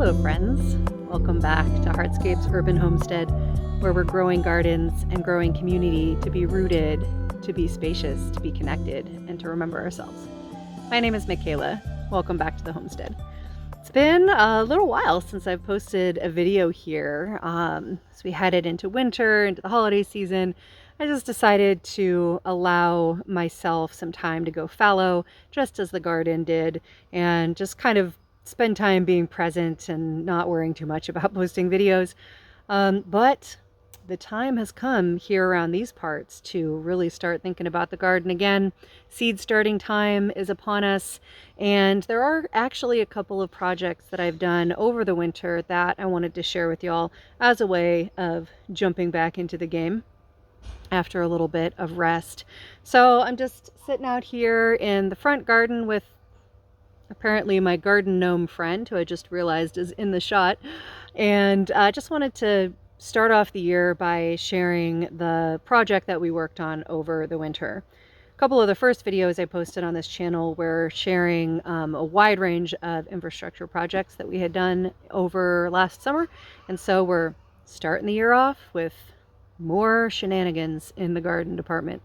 Hello friends, welcome back to Heartscape's Urban Homestead, where we're growing gardens and growing community to be rooted, to be spacious, to be connected, and to remember ourselves. My name is Michaela. Welcome back to the homestead. It's been a little while since I've posted a video here. As we headed into winter, into the holiday season, I just decided to allow myself some time to go fallow, just as the garden did, and just kind of spend time being present and not worrying too much about posting videos. But the time has come here around these parts to really start thinking about the garden again. Seed starting time is upon us, and there are actually a couple of projects that I've done over the winter that I wanted to share with y'all as a way of jumping back into the game after a little bit of rest. So I'm just sitting out here in the front garden with apparently my garden gnome friend, who I just realized is in the shot, and I just wanted to start off the year by sharing the project that we worked on over the winter. A couple of the first videos I posted on this channel were sharing a wide range of infrastructure projects that we had done over last summer, and so we're starting the year off with more shenanigans in the garden department.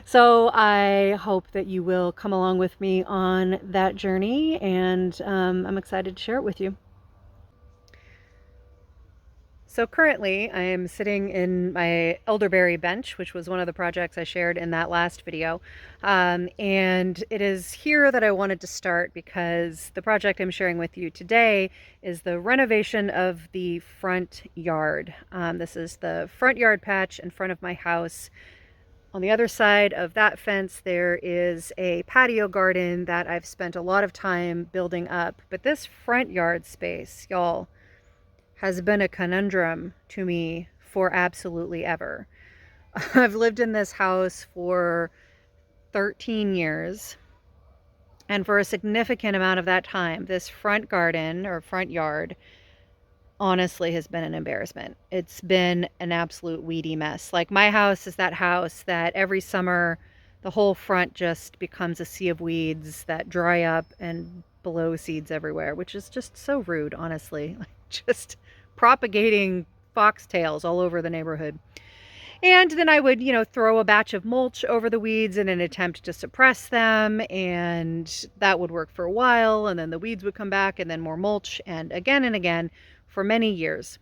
So I hope that you will come along with me on that journey, and I'm excited to share it with you. So currently I am sitting in my elderberry bench, which was one of the projects I shared in that last video. And it is here that I wanted to start because the project I'm sharing with you today is the renovation of the front yard. This is the front yard patch in front of my house. On the other side of that fence, there is a patio garden that I've spent a lot of time building up. But this front yard space, y'all, has been a conundrum to me for absolutely ever. I've lived in this house for 13 years, and for a significant amount of that time, this front garden or front yard honestly has been an embarrassment. It's been an absolute weedy mess. Like, my house is that house that every summer the whole front just becomes a sea of weeds that dry up and blow seeds everywhere, which is just so rude, honestly. Like, just propagating foxtails all over the neighborhood. And then I would, throw a batch of mulch over the weeds in an attempt to suppress them, and that would work for a while, and then the weeds would come back, and then more mulch, and again for many years,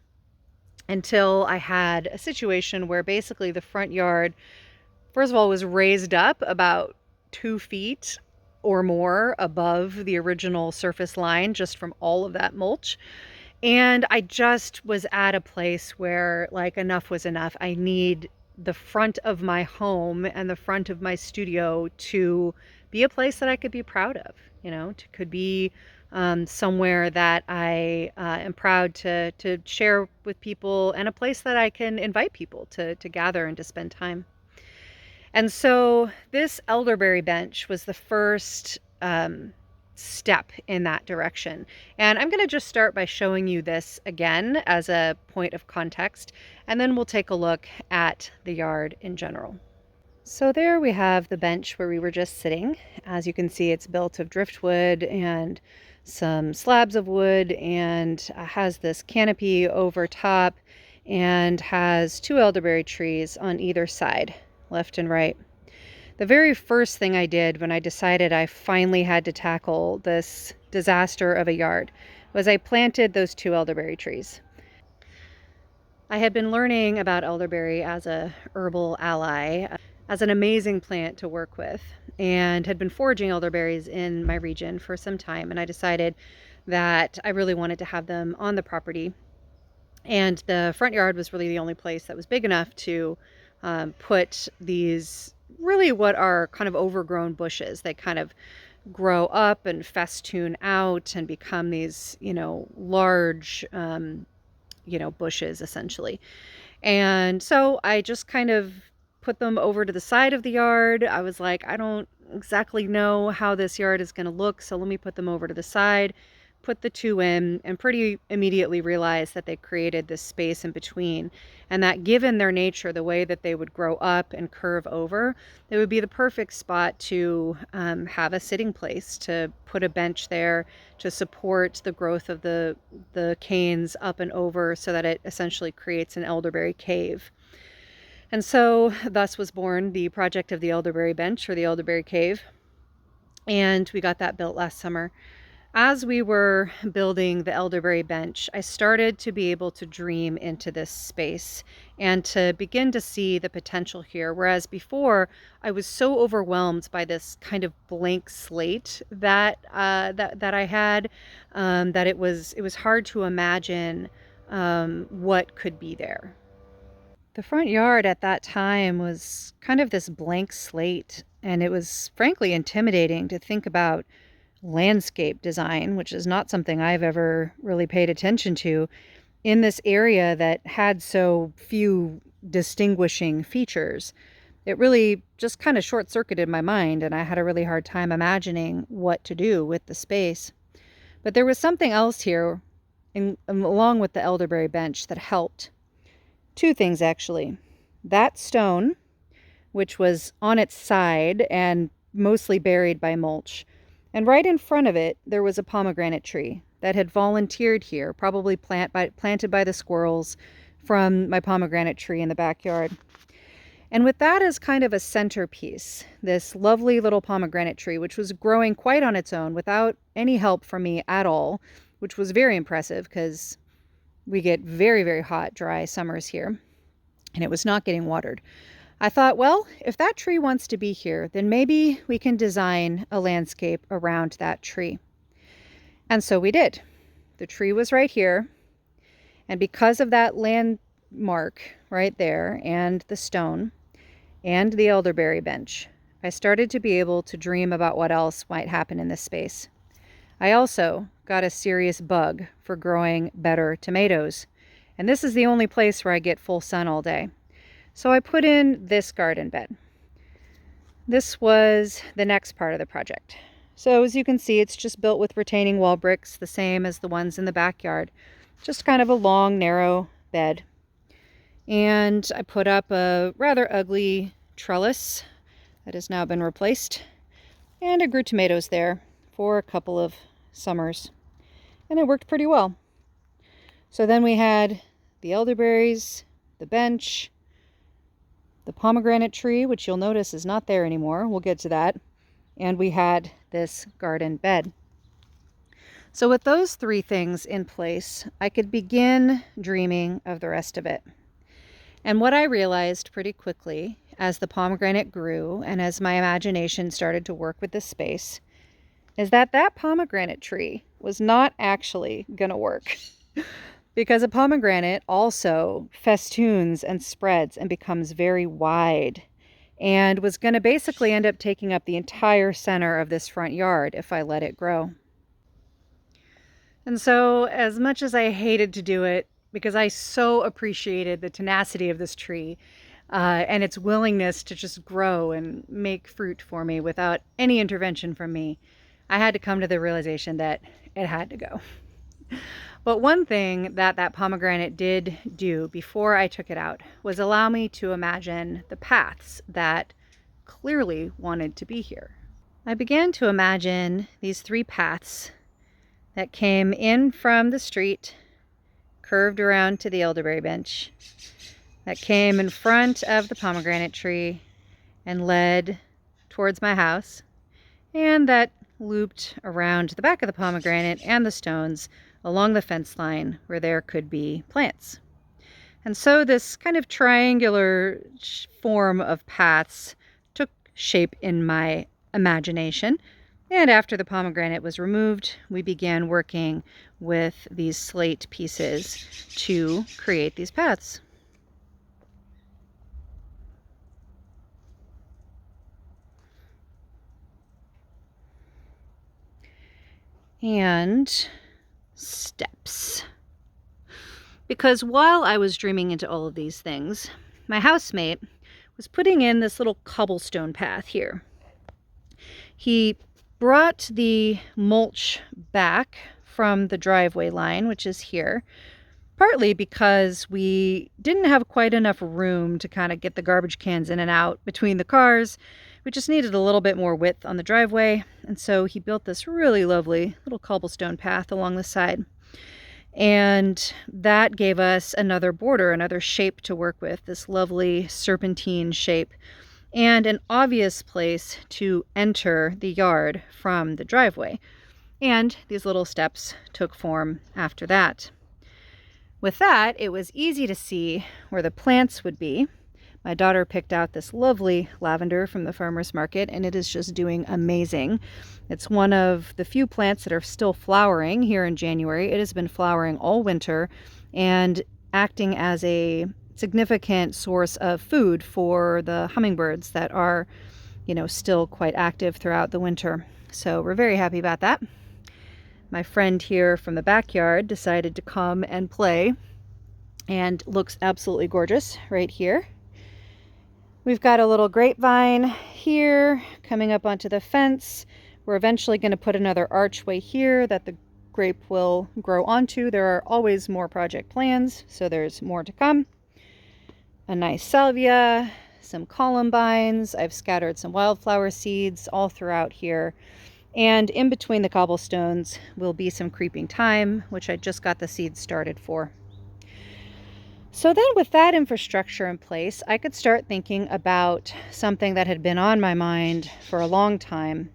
until I had a situation where basically the front yard, first of all, was raised up about 2 feet or more above the original surface line just from all of that mulch. And I just was at a place where, like, enough was enough. I need the front of my home and the front of my studio to be a place that I could be proud of, could be somewhere that I am proud to share with people, and a place that I can invite people to gather and to spend time. And so this elderberry bench was the first step in that direction. And I'm going to just start by showing you this again as a point of context, and then we'll take a look at the yard in general. So there we have the bench where we were just sitting. As you can see, it's built of driftwood and some slabs of wood, and has this canopy over top, and has 2 elderberry trees on either side, left and right. The very first thing I did when I decided I finally had to tackle this disaster of a yard was I planted those 2 elderberry trees. I had been learning about elderberry as a herbal ally, as an amazing plant to work with, and had been foraging elderberries in my region for some time, and I decided that I really wanted to have them on the property. And the front yard was really the only place that was big enough to put these really what are kind of overgrown bushes. They kind of grow up and festoon out and become these, large, bushes essentially. And so I just kind of put them over to the side of the yard. I was like, I don't exactly know how this yard is going to look, so let me put them over to the side. put the two in and pretty immediately realized that they created this space in between, and that given their nature, the way that they would grow up and curve over, it would be the perfect spot to have a sitting place, to put a bench there to support the growth of the canes up and over, so that it essentially creates an elderberry cave. And so thus was born the project of the elderberry bench, or the elderberry cave. And we got that built last summer. As we were building the elderberry bench, I started to be able to dream into this space and to begin to see the potential here. Whereas before, I was so overwhelmed by this kind of blank slate that that I had, that it was hard to imagine what could be there. The front yard at that time was kind of this blank slate, and it was frankly intimidating to think about landscape design, which is not something I've ever really paid attention to, in this area that had so few distinguishing features. It really just kind of short-circuited my mind, and I had a really hard time imagining what to do with the space. But there was something else here, along with the elderberry bench, that helped. Two things, actually. That stone, which was on its side and mostly buried by mulch, and right in front of it, there was a pomegranate tree that had volunteered here, probably planted by the squirrels from my pomegranate tree in the backyard. And with that as kind of a centerpiece, this lovely little pomegranate tree, which was growing quite on its own without any help from me at all, which was very impressive because we get very, very hot, dry summers here, and it was not getting watered. I thought, well, if that tree wants to be here, then maybe we can design a landscape around that tree. And so we did. The tree was right here, and because of that landmark right there, and the stone, and the elderberry bench, I started to be able to dream about what else might happen in this space. I also got a serious bug for growing better tomatoes, and this is the only place where I get full sun all day. So I put in this garden bed. This was the next part of the project. So as you can see, it's just built with retaining wall bricks, the same as the ones in the backyard. Just kind of a long, narrow bed. And I put up a rather ugly trellis that has now been replaced. And I grew tomatoes there for a couple of summers, and it worked pretty well. So then we had the elderberries, the bench, the pomegranate tree, which you'll notice is not there anymore. We'll get to that. And we had this garden bed. So with those three things in place, I could begin dreaming of the rest of it. And what I realized pretty quickly as the pomegranate grew and as my imagination started to work with the space is that that pomegranate tree was not actually going to work. Because a pomegranate also festoons and spreads and becomes very wide, and was going to basically end up taking up the entire center of this front yard if I let it grow. And so, as much as I hated to do it, because I so appreciated the tenacity of this tree, and its willingness to just grow and make fruit for me without any intervention from me, I had to come to the realization that it had to go. But one thing that that pomegranate did do before I took it out was allow me to imagine the paths that clearly wanted to be here. I began to imagine these three paths that came in from the street, curved around to the elderberry bench, that came in front of the pomegranate tree and led towards my house, and that looped around the back of the pomegranate and the stones along the fence line where there could be plants. And so this kind of triangular form of paths took shape in my imagination. And after the pomegranate was removed, we began working with these slate pieces to create these paths. And steps. Because while I was dreaming into all of these things, my housemate was putting in this little cobblestone path here. He brought the mulch back from the driveway line, which is here, partly because we didn't have quite enough room to kind of get the garbage cans in and out between the cars. We just needed a little bit more width on the driveway, and so he built this really lovely little cobblestone path along the side. And that gave us another border, another shape to work with, this lovely serpentine shape, and an obvious place to enter the yard from the driveway. And these little steps took form after that. With that, it was easy to see where the plants would be. My daughter picked out this lovely lavender from the farmer's market, and it is just doing amazing. It's one of the few plants that are still flowering here in January. It has been flowering all winter and acting as a significant source of food for the hummingbirds that are, still quite active throughout the winter. So we're very happy about that. My friend here from the backyard decided to come and play, and looks absolutely gorgeous right here. We've got a little grapevine here coming up onto the fence. We're eventually going to put another archway here that the grape will grow onto. There are always more project plans, so there's more to come. A nice salvia, some columbines. I've scattered some wildflower seeds all throughout here. And in between the cobblestones will be some creeping thyme, which I just got the seeds started for. So then with that infrastructure in place, I could start thinking about something that had been on my mind for a long time,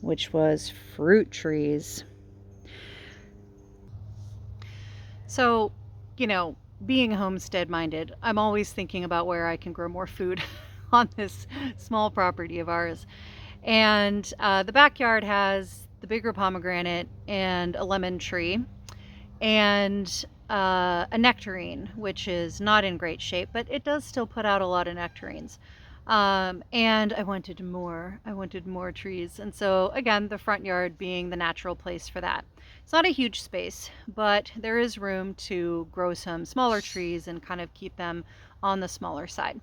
which was fruit trees. So, being homestead minded, I'm always thinking about where I can grow more food on this small property of ours. And the backyard has the bigger pomegranate and a lemon tree and a nectarine, which is not in great shape, but it does still put out a lot of nectarines. And I wanted more trees. And so again, the front yard being the natural place for that. It's not a huge space, but there is room to grow some smaller trees and kind of keep them on the smaller side.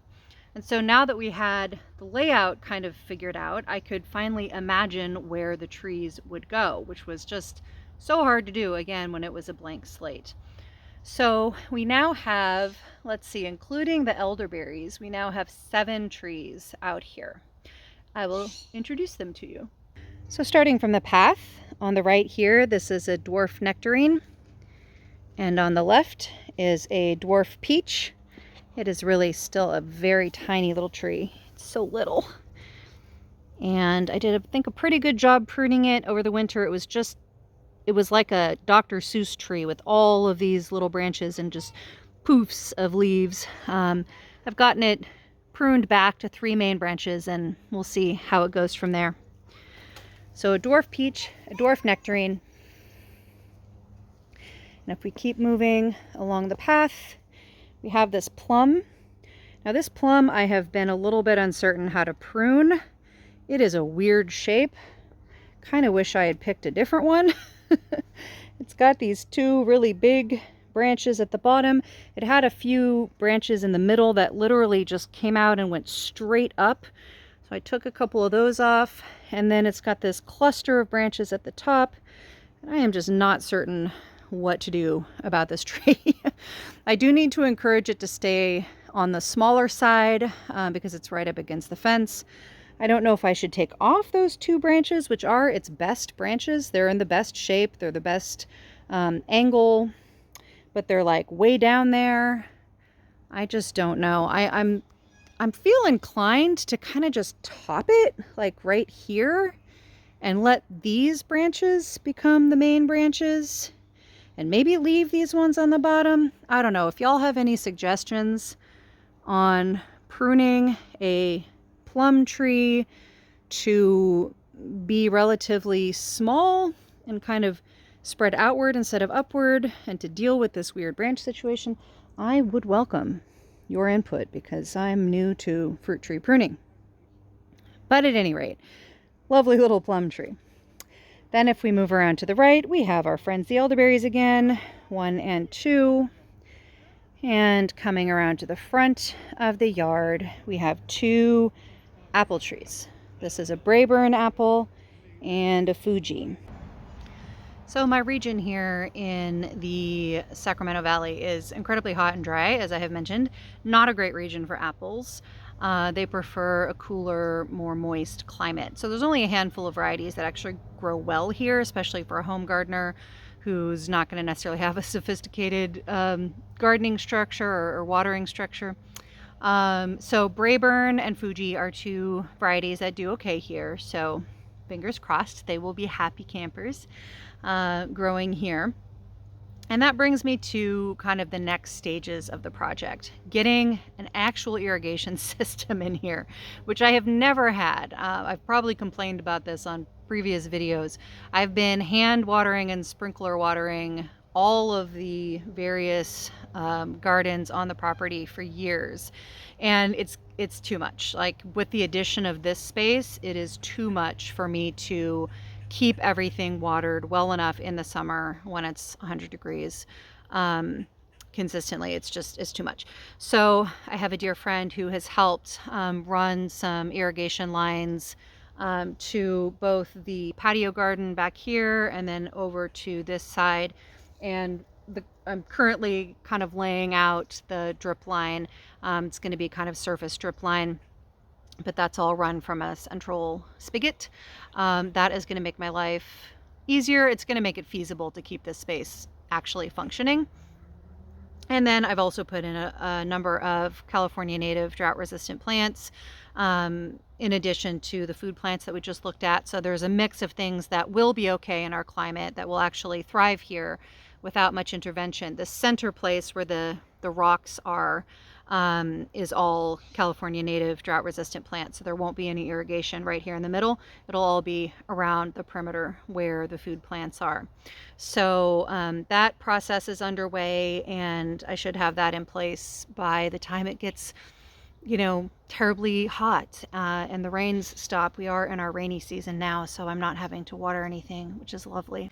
And so now that we had the layout kind of figured out, I could finally imagine where the trees would go, which was just so hard to do, again, when it was a blank slate. So we now have, let's see, including the elderberries, we now have 7 trees out here. I will introduce them to you. So starting from the path, on the right here, this is a dwarf nectarine. And on the left is a dwarf peach. It is really still a very tiny little tree. It's so little. And I did, I think, a pretty good job pruning it over the winter. It was like a Dr. Seuss tree with all of these little branches and just poofs of leaves. I've gotten it pruned back to 3 main branches, and we'll see how it goes from there. So a dwarf peach, a dwarf nectarine. And if we keep moving along the path, we have this plum. Now this plum I have been a little bit uncertain how to prune. It is a weird shape. Kind of wish I had picked a different one. It's got these 2 really big branches at the bottom. It had a few branches in the middle that literally just came out and went straight up. So I took a couple of those off, and then it's got this cluster of branches at the top. And I am just not certain what to do about this tree. I do need to encourage it to stay on the smaller side because it's right up against the fence. I don't know if I should take off those 2 branches, which are its best branches. They're in the best shape. They're the best angle, but they're like way down there. I just don't know. I'm feel inclined to kind of just top it like right here and let these branches become the main branches and maybe leave these ones on the bottom. I don't know. If y'all have any suggestions on pruning a plum tree to be relatively small and kind of spread outward instead of upward and to deal with this weird branch situation, I would welcome your input because I'm new to fruit tree pruning. But at any rate, lovely little plum tree. Then if we move around to the right, we have our friends the elderberries again, 1 and 2. And coming around to the front of the yard, we have 2 apple trees. This is a Braeburn apple and a Fuji. So my region here in the Sacramento Valley is incredibly hot and dry, as I have mentioned. Not a great region for apples. They prefer a cooler, more moist climate. So there's only a handful of varieties that actually grow well here, especially for a home gardener who's not going to necessarily have a sophisticated gardening structure or watering structure. So Brayburn and Fuji are two varieties that do okay here. So fingers crossed, they will be happy campers growing here. And that brings me to kind of the next stages of the project, getting an actual irrigation system in here, which I have never had. I've probably complained about this on previous videos. I've been hand watering and sprinkler watering all of the various gardens on the property for years, and it's too much. Like, with the addition of this space, it is too much for me to keep everything watered well enough in the summer when it's 100 degrees consistently. It's too much. So I have a dear friend who has helped run some irrigation lines to both the patio garden back here and then over to this side. And I'm currently kind of laying out the drip line. It's going to be kind of surface drip line, but that's all run from a central spigot. That is going to make my life easier. It's going to make it feasible to keep this space actually functioning. And then I've also put in a number of California native drought resistant plants in addition to the food plants that we just looked at. So there's a mix of things that will be okay in our climate that will actually thrive here without much intervention. The center place where the rocks are is all California native drought resistant plants. So there won't be any irrigation right here in the middle. It'll all be around the perimeter where the food plants are. So that process is underway, and I should have that in place by the time it gets, terribly hot and the rains stop. We are in our rainy season now, so I'm not having to water anything, which is lovely.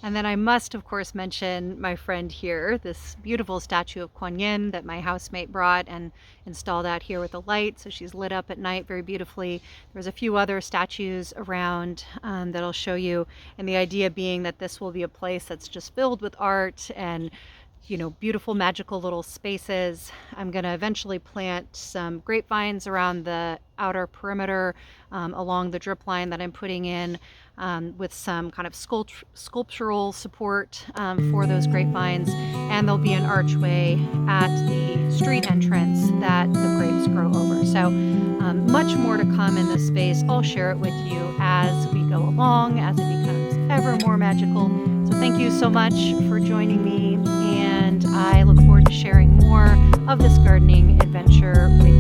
And then I must, of course, mention my friend here, this beautiful statue of Kuan Yin that my housemate brought and installed out here with a light. So she's lit up at night very beautifully. There's a few other statues around that I'll show you. And the idea being that this will be a place that's just filled with art and beautiful, magical little spaces. I'm going to eventually plant some grapevines around the outer perimeter along the drip line that I'm putting in with some kind of sculptural support for those grapevines. And there'll be an archway at the street entrance that the grapes grow over. So much more to come in this space. I'll share it with you as we go along, as it becomes ever more magical. So thank you so much for joining me, and I look forward to sharing more of this gardening adventure with you.